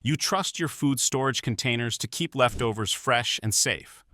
You trust your food storage containers to keep leftovers fresh and safe.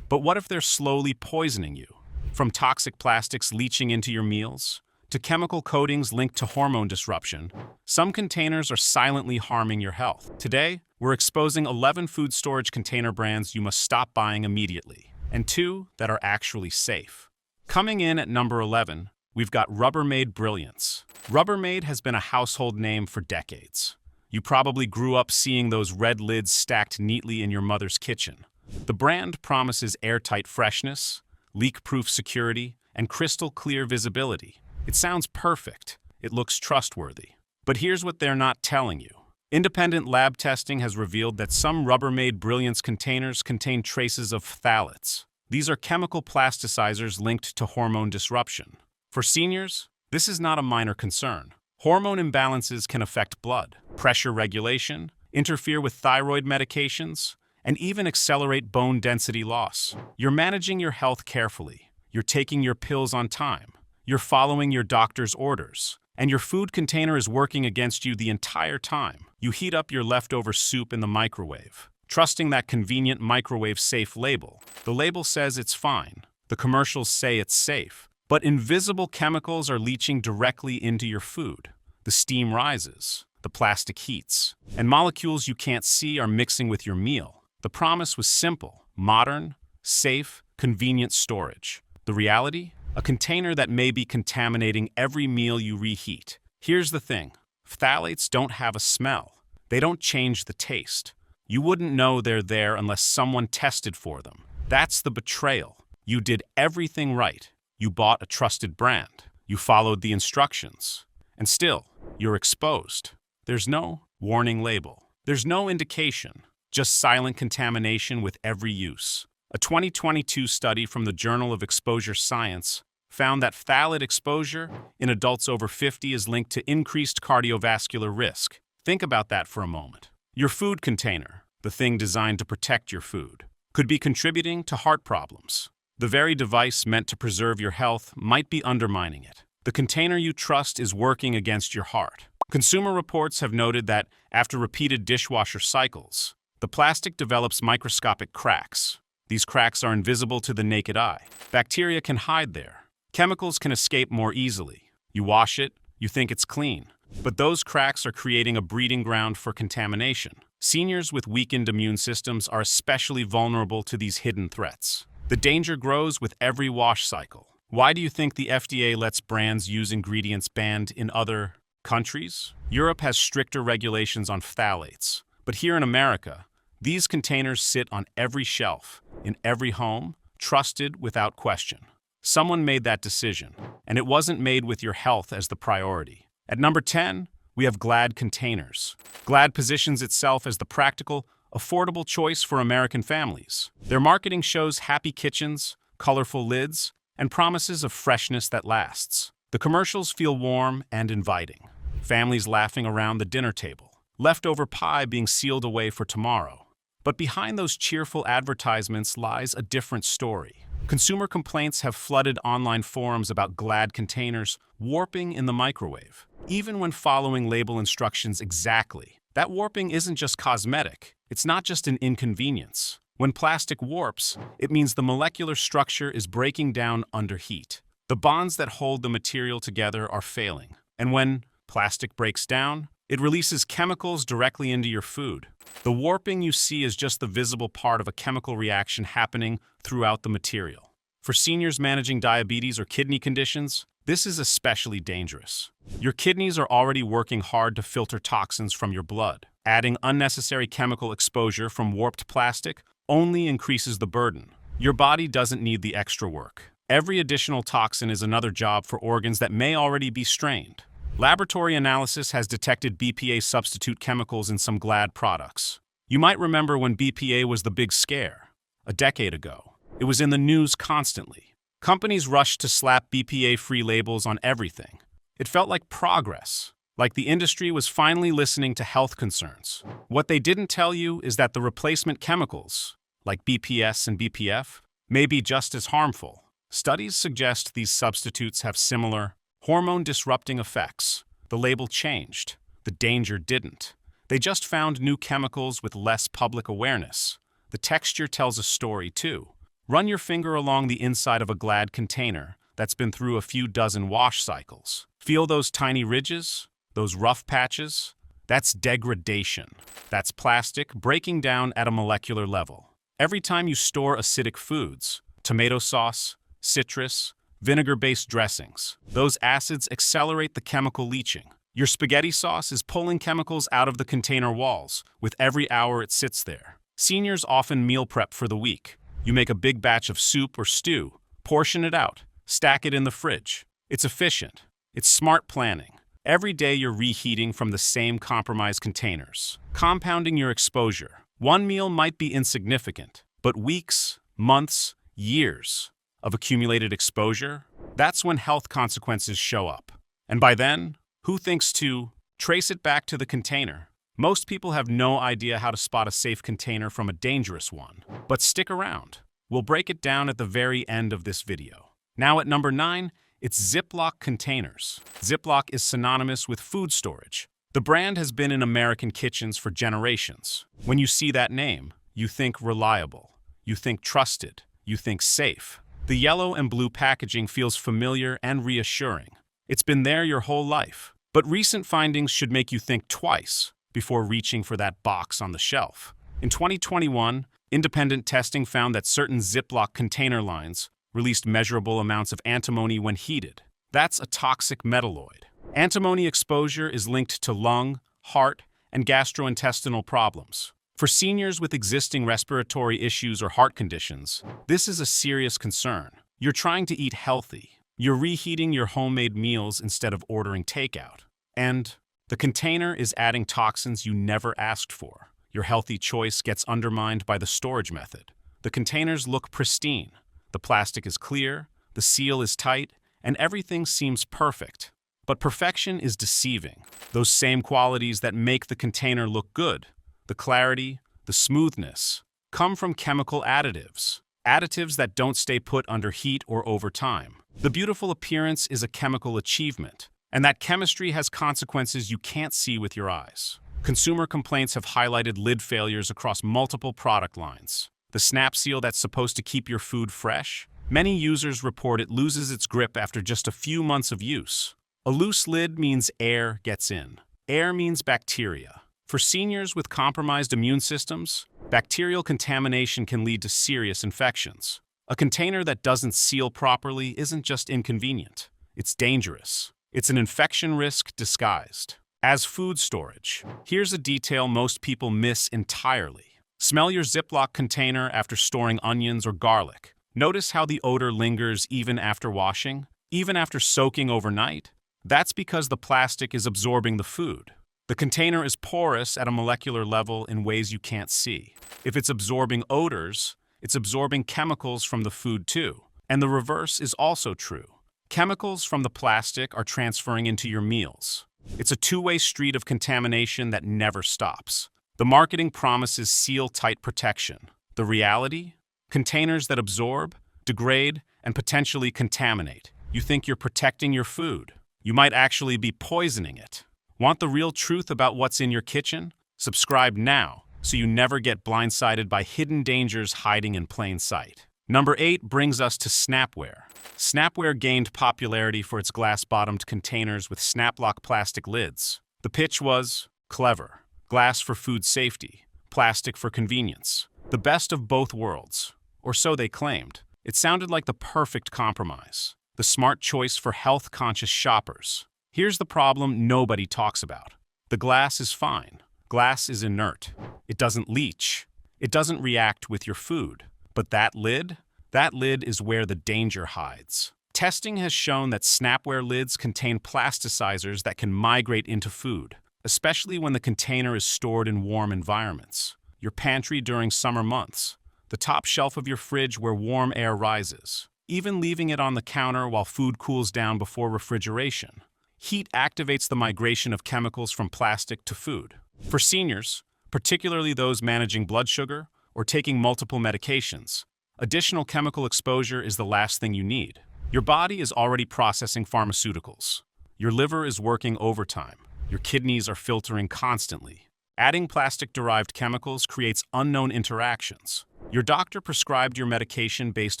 But what if they're slowly poisoning you? From toxic plastics leaching into your meals, to chemical coatings linked to hormone disruption, some containers are silently harming your health. Today, we're exposing 11 food storage container brands you must stop buying immediately, and 2 that are actually safe. Coming in at number 11, we've got Rubbermaid Brilliance. Rubbermaid has been a household name for decades. You probably grew up seeing those red lids stacked neatly in your mother's kitchen. The brand promises airtight freshness, leak-proof security, and crystal-clear visibility. It sounds perfect. It looks trustworthy. But here's what they're not telling you. Independent lab testing has revealed that some Rubbermaid Brilliance containers contain traces of phthalates. These are chemical plasticizers linked to hormone disruption. For seniors, this is not a minor concern. Hormone imbalances can affect blood pressure regulation, interfere with thyroid medications, and even accelerate bone density loss. You're managing your health carefully. You're taking your pills on time. You're following your doctor's orders. And your food container is working against you the entire time. You heat up your leftover soup in the microwave, trusting that convenient microwave-safe label. The label says it's fine. The commercials say it's safe. But invisible chemicals are leaching directly into your food. The steam rises, the plastic heats, and molecules you can't see are mixing with your meal. The promise was simple: modern, safe, convenient storage. The reality? A container that may be contaminating every meal you reheat. Here's the thing: phthalates don't have a smell. They don't change the taste. You wouldn't know they're there unless someone tested for them. That's the betrayal. You did everything right. You bought a trusted brand. You followed the instructions. And still, you're exposed. There's no warning label. There's no indication. Just silent contamination with every use. A 2022 study from the Journal of Exposure Science found that phthalate exposure in adults over 50 is linked to increased cardiovascular risk. Think about that for a moment. Your food container, the thing designed to protect your food, could be contributing to heart problems. The very device meant to preserve your health might be undermining it. The container you trust is working against your heart. Consumer reports have noted that after repeated dishwasher cycles, the plastic develops microscopic cracks. These cracks are invisible to the naked eye. Bacteria can hide there. Chemicals can escape more easily. You wash it, you think it's clean. But those cracks are creating a breeding ground for contamination. Seniors with weakened immune systems are especially vulnerable to these hidden threats. The danger grows with every wash cycle. Why do you think the FDA lets brands use ingredients banned in other countries? Europe has stricter regulations on phthalates. But here in America, these containers sit on every shelf, in every home, trusted without question. Someone made that decision, and it wasn't made with your health as the priority. At number 10, we have Glad containers. Glad positions itself as the practical, affordable choice for American families. Their marketing shows happy kitchens, colorful lids, and promises of freshness that lasts. The commercials feel warm and inviting. Families laughing around the dinner table. Leftover pie being sealed away for tomorrow. But behind those cheerful advertisements lies a different story. Consumer complaints have flooded online forums about Glad containers warping in the microwave. Even when following label instructions exactly, that warping isn't just cosmetic. It's not just an inconvenience. When plastic warps, it means the molecular structure is breaking down under heat. The bonds that hold the material together are failing. And when plastic breaks down, it releases chemicals directly into your food. The warping you see is just the visible part of a chemical reaction happening throughout the material. For seniors managing diabetes or kidney conditions, this is especially dangerous. Your kidneys are already working hard to filter toxins from your blood. Adding unnecessary chemical exposure from warped plastic only increases the burden. Your body doesn't need the extra work. Every additional toxin is another job for organs that may already be strained. Laboratory analysis has detected BPA substitute chemicals in some Glad products. You might remember when BPA was the big scare. A decade ago, it was in the news constantly. Companies rushed to slap BPA-free labels on everything. It felt like progress, like the industry was finally listening to health concerns. What they didn't tell you is that the replacement chemicals, like BPS and BPF, may be just as harmful. Studies suggest these substitutes have similar hormone-disrupting effects. The label changed. The danger didn't. They just found new chemicals with less public awareness. The texture tells a story, too. Run your finger along the inside of a Glad container that's been through a few dozen wash cycles. Feel those tiny ridges? Those rough patches? That's degradation. That's plastic breaking down at a molecular level. Every time you store acidic foods, tomato sauce, citrus, vinegar-based dressings, those acids accelerate the chemical leaching. Your spaghetti sauce is pulling chemicals out of the container walls with every hour it sits there. Seniors often meal prep for the week. You make a big batch of soup or stew, portion it out, stack it in the fridge. It's efficient. It's smart planning. Every day you're reheating from the same compromised containers, compounding your exposure. One meal might be insignificant, but weeks, months, years of accumulated exposure, that's when health consequences show up. And by then, who thinks to trace it back to the container? Most people have no idea how to spot a safe container from a dangerous one. But stick around. We'll break it down at the very end of this video. Now at number 9, it's Ziploc containers. Ziploc is synonymous with food storage. The brand has been in American kitchens for generations. When you see that name, you think reliable, you think trusted, you think safe. The yellow and blue packaging feels familiar and reassuring. It's been there your whole life. But recent findings should make you think twice before reaching for that box on the shelf. In 2021, independent testing found that certain Ziploc container lines released measurable amounts of antimony when heated. That's a toxic metalloid. Antimony exposure is linked to lung, heart, and gastrointestinal problems. For seniors with existing respiratory issues or heart conditions, this is a serious concern. You're trying to eat healthy. You're reheating your homemade meals instead of ordering takeout. And the container is adding toxins you never asked for. Your healthy choice gets undermined by the storage method. The containers look pristine. The plastic is clear, the seal is tight, and everything seems perfect. But perfection is deceiving. Those same qualities that make the container look good, the clarity, the smoothness, come from chemical additives. Additives that don't stay put under heat or over time. The beautiful appearance is a chemical achievement, and that chemistry has consequences you can't see with your eyes. Consumer complaints have highlighted lid failures across multiple product lines. The snap seal that's supposed to keep your food fresh? Many users report it loses its grip after just a few months of use. A loose lid means air gets in. Air means bacteria. For seniors with compromised immune systems, bacterial contamination can lead to serious infections. A container that doesn't seal properly isn't just inconvenient. It's dangerous. It's an infection risk disguised as food storage. Here's a detail most people miss entirely. Smell your Ziploc container after storing onions or garlic. Notice how the odor lingers even after washing, even after soaking overnight. That's because the plastic is absorbing the food. The container is porous at a molecular level in ways you can't see. If it's absorbing odors, it's absorbing chemicals from the food too. And the reverse is also true. Chemicals from the plastic are transferring into your meals. It's a two-way street of contamination that never stops. The marketing promises seal-tight protection. The reality? Containers that absorb, degrade, and potentially contaminate. You think you're protecting your food. You might actually be poisoning it. Want the real truth about what's in your kitchen? Subscribe now so you never get blindsided by hidden dangers hiding in plain sight. Number 8 brings us to Snapware. Snapware gained popularity for its glass-bottomed containers with snap-lock plastic lids. The pitch was clever. Glass for food safety, plastic for convenience. The best of both worlds, or so they claimed. It sounded like the perfect compromise. The smart choice for health-conscious shoppers. Here's the problem nobody talks about. The glass is fine. Glass is inert. It doesn't leach. It doesn't react with your food. But that lid is where the danger hides. Testing has shown that Snapware lids contain plasticizers that can migrate into food, especially when the container is stored in warm environments. Your pantry during summer months, the top shelf of your fridge where warm air rises, even leaving it on the counter while food cools down before refrigeration. Heat activates the migration of chemicals from plastic to food. For seniors, particularly those managing blood sugar or taking multiple medications, additional chemical exposure is the last thing you need. Your body is already processing pharmaceuticals. Your liver is working overtime. Your kidneys are filtering constantly. Adding plastic-derived chemicals creates unknown interactions. Your doctor prescribed your medication based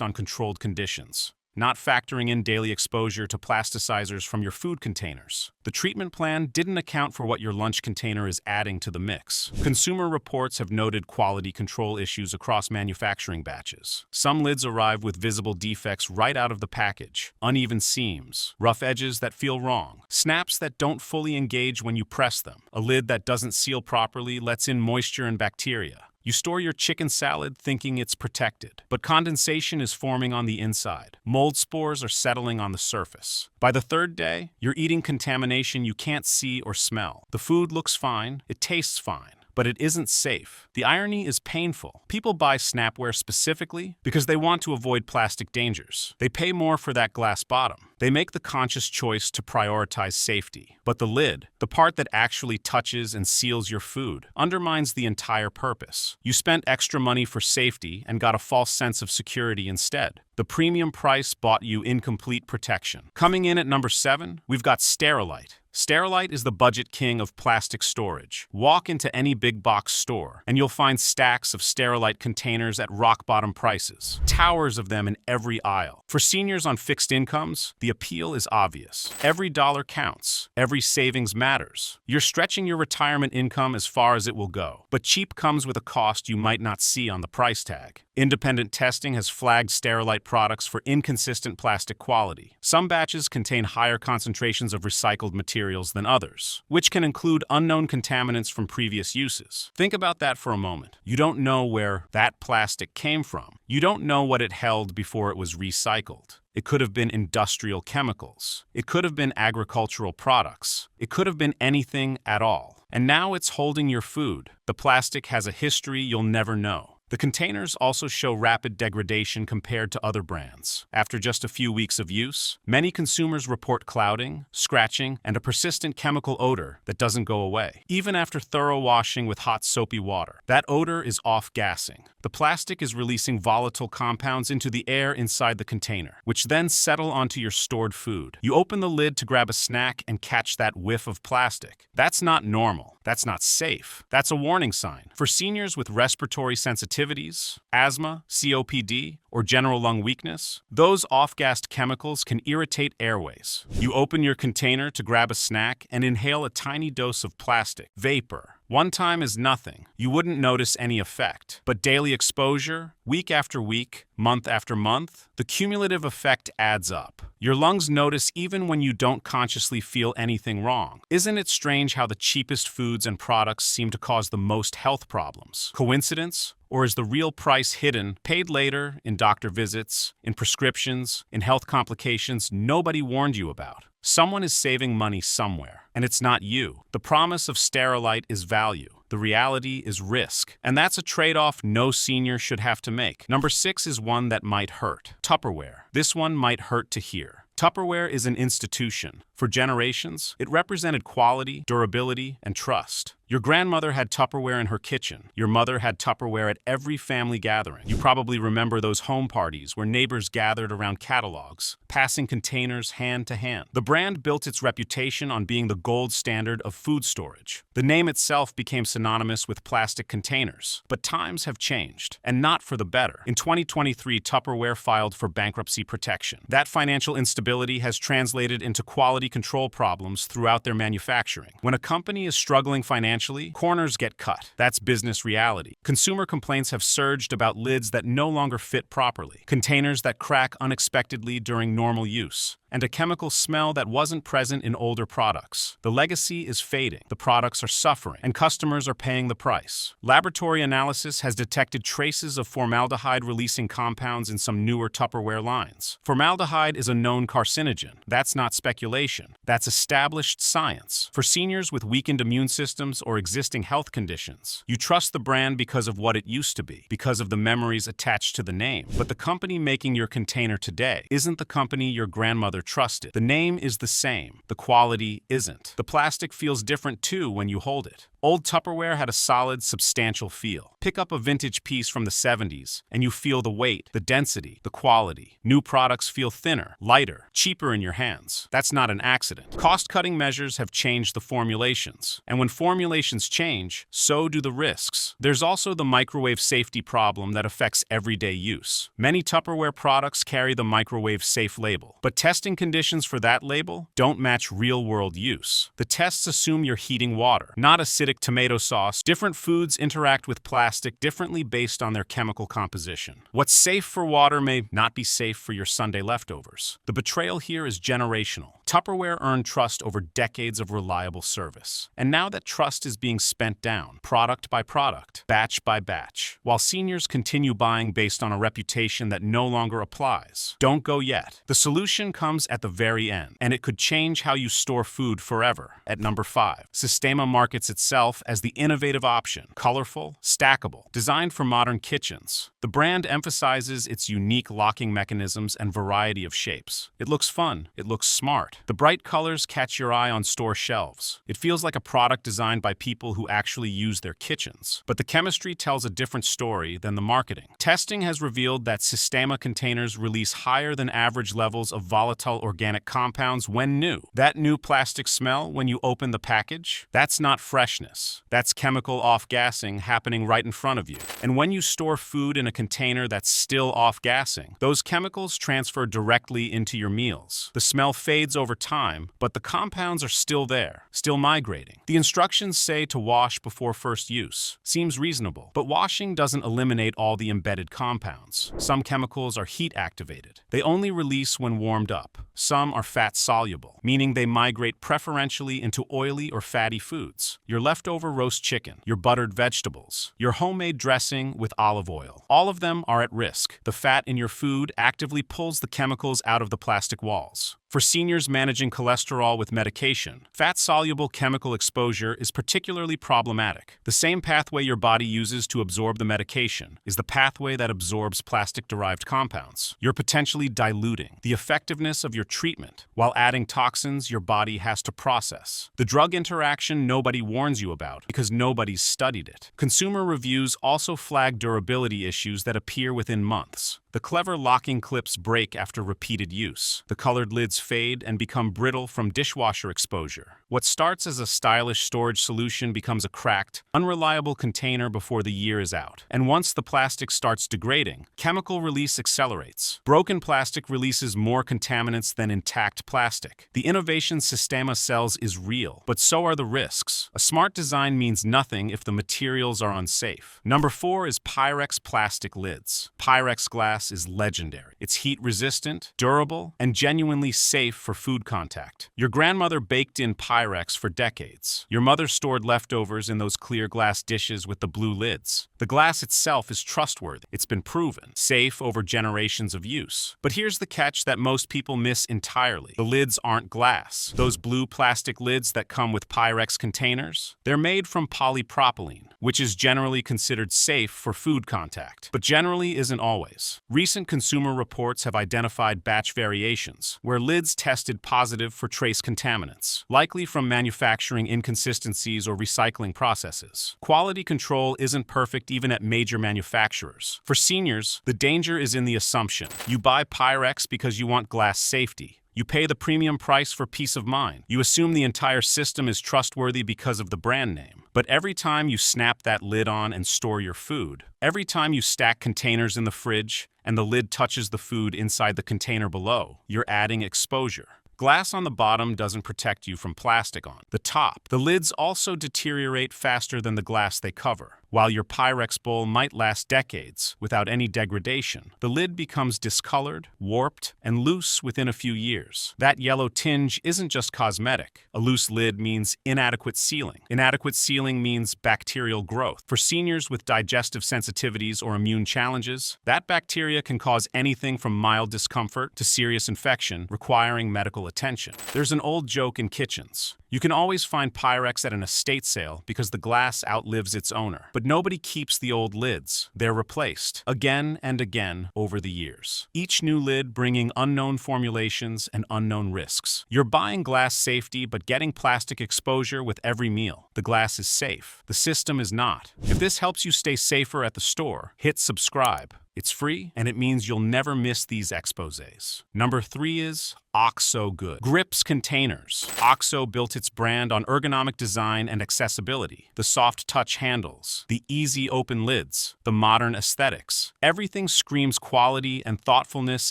on controlled conditions, not factoring in daily exposure to plasticizers from your food containers. The treatment plan didn't account for what your lunch container is adding to the mix. Consumer reports have noted quality control issues across manufacturing batches. Some lids arrive with visible defects right out of the package, uneven seams, rough edges that feel wrong, snaps that don't fully engage when you press them, a lid that doesn't seal properly, lets in moisture and bacteria. You store your chicken salad thinking it's protected, but condensation is forming on the inside. Mold spores are settling on the surface. By the third day, you're eating contamination you can't see or smell. The food looks fine, it tastes fine, but it isn't safe. The irony is painful. People buy Snapware specifically because they want to avoid plastic dangers. They pay more for that glass bottom. They make the conscious choice to prioritize safety. But the lid, the part that actually touches and seals your food, undermines the entire purpose. You spent extra money for safety and got a false sense of security instead. The premium price bought you incomplete protection. Coming in at number 7, we've got Sterilite. Sterilite is the budget king of plastic storage. Walk into any big box store, and you'll find stacks of Sterilite containers at rock-bottom prices. Towers of them in every aisle. For seniors on fixed incomes, the appeal is obvious. Every dollar counts. Every savings matters. You're stretching your retirement income as far as it will go. But cheap comes with a cost you might not see on the price tag. Independent testing has flagged Sterilite products for inconsistent plastic quality. Some batches contain higher concentrations of recycled materials than others, which can include unknown contaminants from previous uses. Think about that for a moment. You don't know where that plastic came from. You don't know what it held before it was recycled. It could have been industrial chemicals. It could have been agricultural products. It could have been anything at all. And now it's holding your food. The plastic has a history you'll never know. The containers also show rapid degradation compared to other brands. After just a few weeks of use, many consumers report clouding, scratching, and a persistent chemical odor that doesn't go away. Even after thorough washing with hot soapy water, that odor is off-gassing. The plastic is releasing volatile compounds into the air inside the container, which then settle onto your stored food. You open the lid to grab a snack and catch that whiff of plastic. That's not normal. That's not safe. That's a warning sign. For seniors with respiratory sensitivities, asthma, COPD, or general lung weakness, those off-gassed chemicals can irritate airways. You open your container to grab a snack and inhale a tiny dose of plastic vapor. One time is nothing. You wouldn't notice any effect. But daily exposure, week after week, month after month, the cumulative effect adds up. Your lungs notice even when you don't consciously feel anything wrong. Isn't it strange how the cheapest foods and products seem to cause the most health problems? Coincidence? Or is the real price hidden, paid later, in doctor visits, in prescriptions, in health complications nobody warned you about? Someone is saving money somewhere, and it's not you. The promise of Sterilite is value. The reality is risk. And that's a trade-off no senior should have to make. Number 6 is one that might hurt. Tupperware. This one might hurt to hear. Tupperware is an institution. For generations, it represented quality, durability, and trust. Your grandmother had Tupperware in her kitchen. Your mother had Tupperware at every family gathering. You probably remember those home parties where neighbors gathered around catalogs, passing containers hand to hand. The brand built its reputation on being the gold standard of food storage. The name itself became synonymous with plastic containers. But times have changed, and not for the better. In 2023, Tupperware filed for bankruptcy protection. That financial instability has translated into quality control problems throughout their manufacturing. When a company is struggling financially, corners get cut. That's business reality. Consumer complaints have surged about lids that no longer fit properly, containers that crack unexpectedly during normal use, and a chemical smell that wasn't present in older products. The legacy is fading, the products are suffering, and customers are paying the price. Laboratory analysis has detected traces of formaldehyde-releasing compounds in some newer Tupperware lines. Formaldehyde is a known carcinogen. That's not speculation. That's established science. For seniors with weakened immune systems or existing health conditions, you trust the brand because of what it used to be, because of the memories attached to the name. But the company making your container today isn't the company your grandmother trusted. The name is the same. The quality isn't. The plastic feels different too when you hold it. Old Tupperware had a solid, substantial feel. Pick up a vintage piece from the 70s, and you feel the weight, the density, the quality. New products feel thinner, lighter, cheaper in your hands. That's not an accident. Cost-cutting measures have changed the formulations. And when formulations change, so do the risks. There's also the microwave safety problem that affects everyday use. Many Tupperware products carry the microwave safe label, but testing conditions for that label don't match real-world use. The tests assume you're heating water, not acidic tomato sauce. Different foods interact with plastic differently based on their chemical composition. What's safe for water may not be safe for your Sunday leftovers. The betrayal here is generational. Tupperware earned trust over decades of reliable service. And now that trust is being spent down, product by product, batch by batch, while seniors continue buying based on a reputation that no longer applies. Don't go yet. The solution comes at the very end, and it could change how you store food forever. At number 5, Sistema markets itself as the innovative option, colorful, stackable, designed for modern kitchens. The brand emphasizes its unique locking mechanisms and variety of shapes. It looks fun. It looks smart. The bright colors catch your eye on store shelves. It feels like a product designed by people who actually use their kitchens. But the chemistry tells a different story than the marketing. Testing has revealed that Sistema containers release higher than average levels of volatile organic compounds when new. That new plastic smell when you open the package? That's not freshness. That's chemical off-gassing happening right in front of you. And when you store food in a container that's still off-gassing, those chemicals transfer directly into your meals. The smell fades over time, but the compounds are still there, still migrating. The instructions say to wash before first use. Seems reasonable, but washing doesn't eliminate all the embedded compounds. Some chemicals are heat-activated. They only release when warmed up. Some are fat-soluble, meaning they migrate preferentially into oily or fatty foods. Your leftover roast chicken, your buttered vegetables, your homemade dressing with olive oil. All of them are at risk. The fat in your food actively pulls the chemicals out of the plastic walls. For seniors managing cholesterol with medication, fat-soluble chemical exposure is particularly problematic. The same pathway your body uses to absorb the medication is the pathway that absorbs plastic-derived compounds. You're potentially diluting the effectiveness of your treatment while adding toxins your body has to process. The drug interaction nobody warns you about because nobody's studied it. Consumer reviews also flag durability issues that appear within months. The clever locking clips break after repeated use. The colored lids fade and become brittle from dishwasher exposure. What starts as a stylish storage solution becomes a cracked, unreliable container before the year is out. And once the plastic starts degrading, chemical release accelerates. Broken plastic releases more contaminants than intact plastic. The innovation Sistema sells is real, but so are the risks. A smart design means nothing if the materials are unsafe. Number 4 is Pyrex plastic lids. Pyrex glass is legendary. It's heat-resistant, durable, and genuinely safe for food contact. Your grandmother baked in Pyrex for decades. Your mother stored leftovers in those clear glass dishes with the blue lids. The glass itself is trustworthy. It's been proven safe over generations of use. But here's the catch that most people miss entirely. The lids aren't glass. Those blue plastic lids that come with Pyrex containers, they're made from polypropylene, which is generally considered safe for food contact, but generally isn't always. Recent consumer reports have identified batch variations, where lids tested positive for trace contaminants, likely from manufacturing inconsistencies or recycling processes. Quality control isn't perfect even at major manufacturers. For seniors, the danger is in the assumption. You buy Pyrex because you want glass safety. You pay the premium price for peace of mind. You assume the entire system is trustworthy because of the brand name. But every time you snap that lid on and store your food, every time you stack containers in the fridge and the lid touches the food inside the container below, you're adding exposure. Glass on the bottom doesn't protect you from plastic on the top. The lids also deteriorate faster than the glass they cover. While your Pyrex bowl might last decades without any degradation, the lid becomes discolored, warped, and loose within a few years. That yellow tinge isn't just cosmetic. A loose lid means inadequate sealing. Inadequate sealing means bacterial growth. For seniors with digestive sensitivities or immune challenges, that bacteria can cause anything from mild discomfort to serious infection requiring medical attention. There's an old joke in kitchens. You can always find Pyrex at an estate sale because the glass outlives its owner. But But nobody keeps the old lids. They're replaced, again and again over the years. Each new lid bringing unknown formulations and unknown risks. You're buying glass safety but getting plastic exposure with every meal. The glass is safe. The system is not. If this helps you stay safer at the store, hit subscribe. It's free, and it means you'll never miss these exposés. Number 3 is OXO Good. Grips containers. OXO built its brand on ergonomic design and accessibility. The soft touch handles, the easy open lids, the modern aesthetics. Everything screams quality and thoughtfulness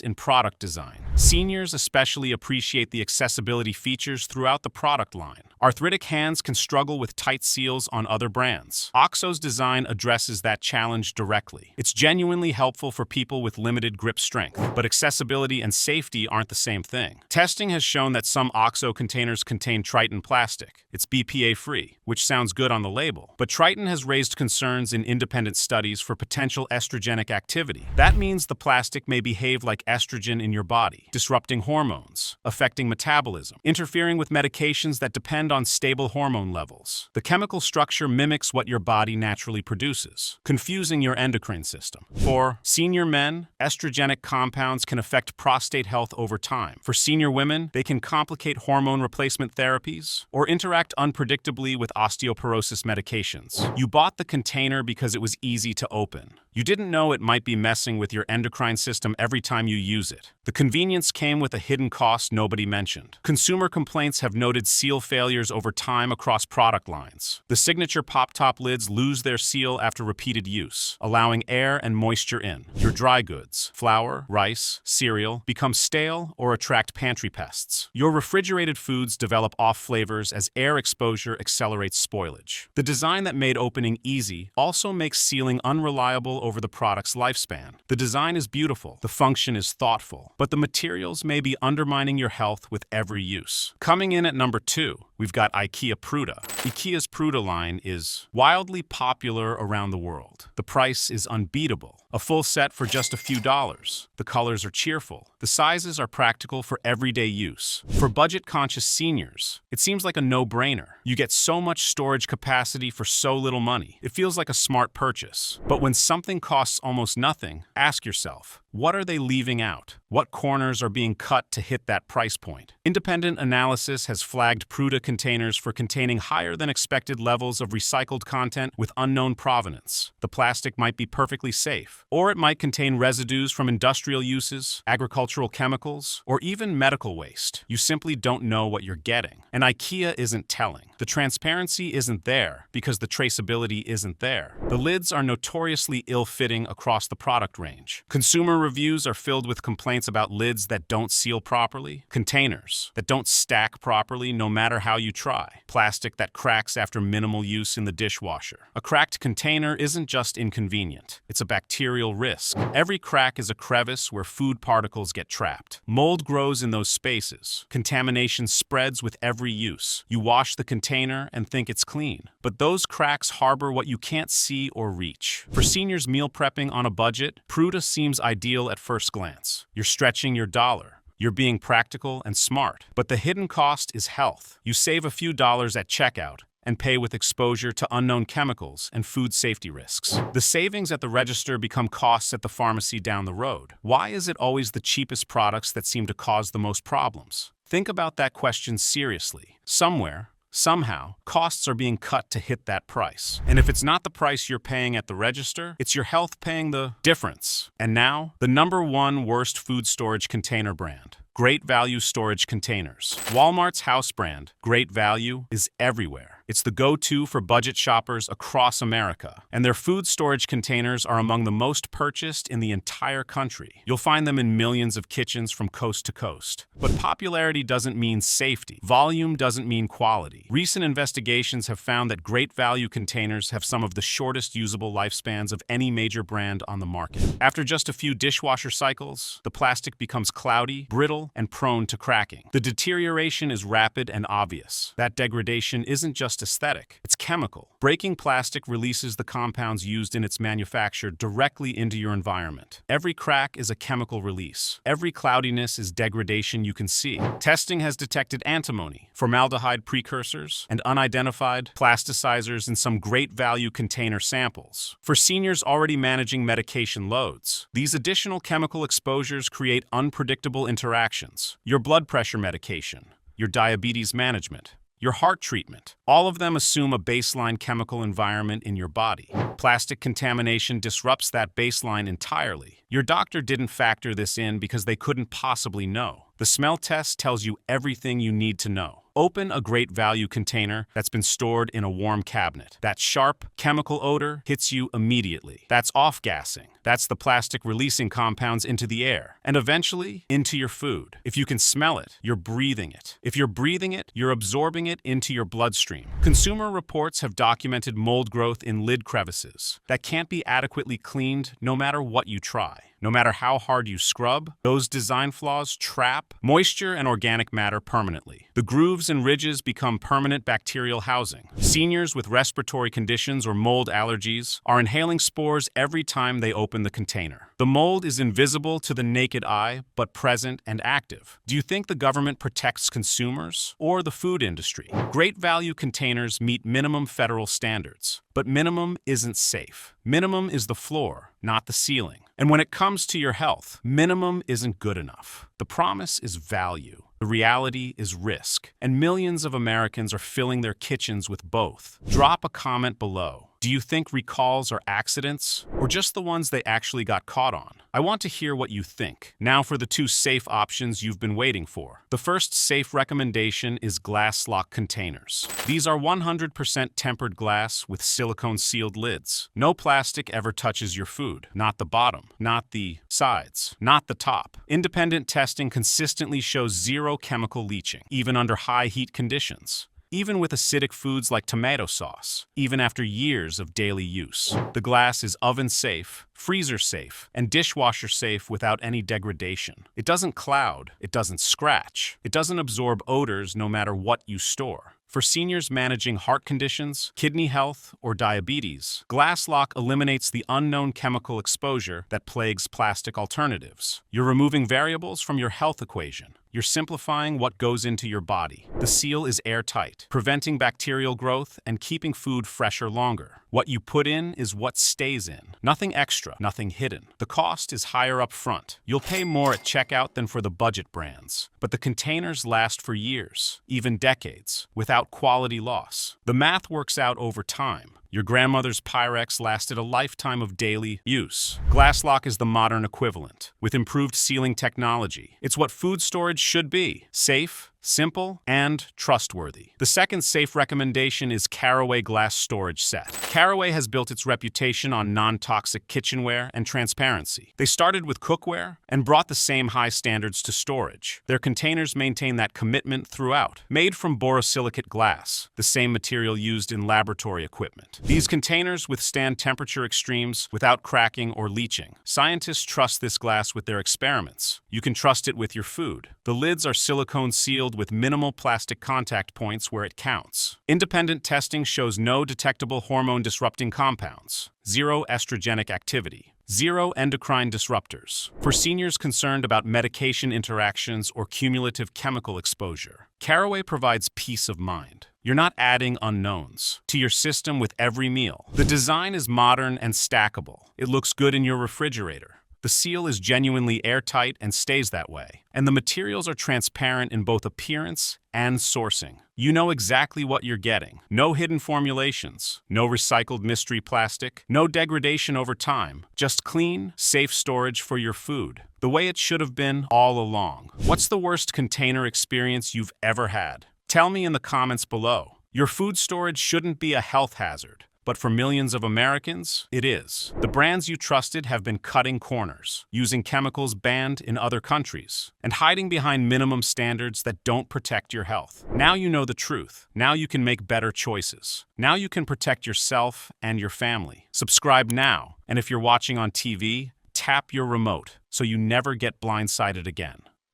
in product design. Seniors especially appreciate the accessibility features throughout the product line. Arthritic hands can struggle with tight seals on other brands. OXO's design addresses that challenge directly. It's genuinely helpful for people with limited grip strength, but accessibility and safety aren't the same thing. Testing has shown that some OXO containers contain Triton plastic. It's BPA-free, which sounds good on the label, but Triton has raised concerns in independent studies for potential estrogenic activity. That means the plastic may behave like estrogen in your body, disrupting hormones, affecting metabolism, interfering with medications that depend on stable hormone levels. The chemical structure mimics what your body naturally produces, confusing your endocrine system. For senior men, estrogenic compounds can affect prostate health over time. For senior women, they can complicate hormone replacement therapies or interact unpredictably with osteoporosis medications. You bought the container because it was easy to open. You didn't know it might be messing with your endocrine system every time you use it. The convenience came with a hidden cost nobody mentioned. Consumer complaints have noted seal failures over time across product lines. The signature pop-top lids lose their seal after repeated use, allowing air and moisture in. Your dry goods, flour, rice, cereal, become stale or attract pantry pests. Your refrigerated foods develop off flavors as air exposure accelerates spoilage. The design that made opening easy also makes sealing unreliable over the product's lifespan. The design is beautiful, the function is thoughtful, but the materials may be undermining your health with every use. Coming in at number 2, we've got IKEA Pruda. IKEA's Pruda line is wildly popular around the world. The price is unbeatable. A full set for just a few dollars. The colors are cheerful. The sizes are practical for everyday use. For budget-conscious seniors, it seems like a no-brainer. You get so much storage capacity for so little money. It feels like a smart purchase. But when something costs almost nothing, ask yourself, what are they leaving out? What corners are being cut to hit that price point? Independent analysis has flagged Pruda containers for containing higher than expected levels of recycled content with unknown provenance. The plastic might be perfectly safe, or it might contain residues from industrial uses, agricultural chemicals, or even medical waste. You simply don't know what you're getting. And IKEA isn't telling. The transparency isn't there because the traceability isn't there. The lids are notoriously ill-fitting across the product range. Consumer reviews are filled with complaints about lids that don't seal properly, containers that don't stack properly no matter how you try, plastic that cracks after minimal use in the dishwasher. A cracked container isn't just inconvenient, it's a bacterial risk. Every crack is a crevice where food particles get trapped. Mold grows in those spaces. Contamination spreads with every use. You wash the container and think it's clean, but those cracks harbor what you can't see or reach. For seniors meal prepping on a budget, Pruda seems ideal at first glance. You're stretching your dollar. You're being practical and smart. But the hidden cost is health. You save a few dollars at checkout and pay with exposure to unknown chemicals and food safety risks. The savings at the register become costs at the pharmacy down the road. Why is it always the cheapest products that seem to cause the most problems? Think about that question seriously. Somewhere, somehow, costs are being cut to hit that price. And if it's not the price you're paying at the register, it's your health paying the difference. And now, the #1 worst food storage container brand. Great Value Storage Containers. Walmart's house brand, Great Value, is everywhere. It's the go-to for budget shoppers across America, and their food storage containers are among the most purchased in the entire country. You'll find them in millions of kitchens from coast to coast. But popularity doesn't mean safety. Volume doesn't mean quality. Recent investigations have found that Great Value containers have some of the shortest usable lifespans of any major brand on the market. After just a few dishwasher cycles, the plastic becomes cloudy, brittle, and prone to cracking. The deterioration is rapid and obvious. That degradation isn't just just aesthetic, it's chemical. Breaking plastic releases the compounds used in its manufacture directly into your environment. Every crack is a chemical release. Every cloudiness is degradation you can see. Testing has detected antimony, formaldehyde precursors, and unidentified plasticizers in some great value container samples. For seniors already managing medication loads, these additional chemical exposures create unpredictable interactions. Your blood pressure medication, your diabetes management, your heart treatment, all of them assume a baseline chemical environment in your body. Plastic contamination disrupts that baseline entirely. Your doctor didn't factor this in because they couldn't possibly know. The smell test tells you everything you need to know. Open a great value container that's been stored in a warm cabinet. That sharp, chemical odor hits you immediately. That's off-gassing. That's the plastic releasing compounds into the air, and eventually into your food. If you can smell it, you're breathing it. If you're breathing it, you're absorbing it into your bloodstream. Consumer reports have documented mold growth in lid crevices that can't be adequately cleaned no matter what you try. No matter how hard you scrub, those design flaws trap moisture and organic matter permanently. The grooves and ridges become permanent bacterial housing. Seniors with respiratory conditions or mold allergies are inhaling spores every time they open the container. The mold is invisible to the naked eye, but present and active. Do you think the government protects consumers or the food industry? Great value containers meet minimum federal standards, but minimum isn't safe. Minimum is the floor, not the ceiling. And when it comes to your health, minimum isn't good enough. The promise is value. The reality is risk. And millions of Americans are filling their kitchens with both. Drop a comment below. Do you think recalls are accidents, or just the ones they actually got caught on? I want to hear what you think. Now for the two safe options you've been waiting for. The first safe recommendation is glass lock containers. These are 100% tempered glass with silicone-sealed lids. No plastic ever touches your food. Not the bottom, not the sides, not the top. Independent testing consistently shows zero chemical leaching, even under high heat conditions. Even with acidic foods like tomato sauce, even after years of daily use. The glass is oven-safe, freezer-safe, and dishwasher-safe without any degradation. It doesn't cloud, it doesn't scratch, it doesn't absorb odors no matter what you store. For seniors managing heart conditions, kidney health, or diabetes, Glass Lock eliminates the unknown chemical exposure that plagues plastic alternatives. You're removing variables from your health equation. You're simplifying what goes into your body. The seal is airtight, preventing bacterial growth and keeping food fresher longer. What you put in is what stays in. Nothing extra, nothing hidden. The cost is higher up front. You'll pay more at checkout than for the budget brands. But the containers last for years, even decades, without quality loss. The math works out over time. Your grandmother's Pyrex lasted a lifetime of daily use. Glass Lock is the modern equivalent, with improved sealing technology. It's what food storage should be: safe, simple, and trustworthy. The second safe recommendation is Caraway Glass Storage Set. Caraway has built its reputation on non-toxic kitchenware and transparency. They started with cookware and brought the same high standards to storage. Their containers maintain that commitment throughout. Made from borosilicate glass, the same material used in laboratory equipment. These containers withstand temperature extremes without cracking or leaching. Scientists trust this glass with their experiments. You can trust it with your food. The lids are silicone sealed with minimal plastic contact points where it counts. Independent testing shows no detectable hormone-disrupting compounds, zero estrogenic activity, zero endocrine disruptors. For seniors concerned about medication interactions or cumulative chemical exposure, Caraway provides peace of mind. You're not adding unknowns to your system with every meal. The design is modern and stackable. It looks good in your refrigerator. The seal is genuinely airtight and stays that way. And the materials are transparent in both appearance and sourcing. You know exactly what you're getting. No hidden formulations, no recycled mystery plastic, no degradation over time. Just clean, safe storage for your food. The way it should have been all along. What's the worst container experience you've ever had? Tell me in the comments below. Your food storage shouldn't be a health hazard. But for millions of Americans, it is. The brands you trusted have been cutting corners, using chemicals banned in other countries, and hiding behind minimum standards that don't protect your health. Now you know the truth. Now you can make better choices. Now you can protect yourself and your family. Subscribe now, and if you're watching on TV, tap your remote so you never get blindsided again.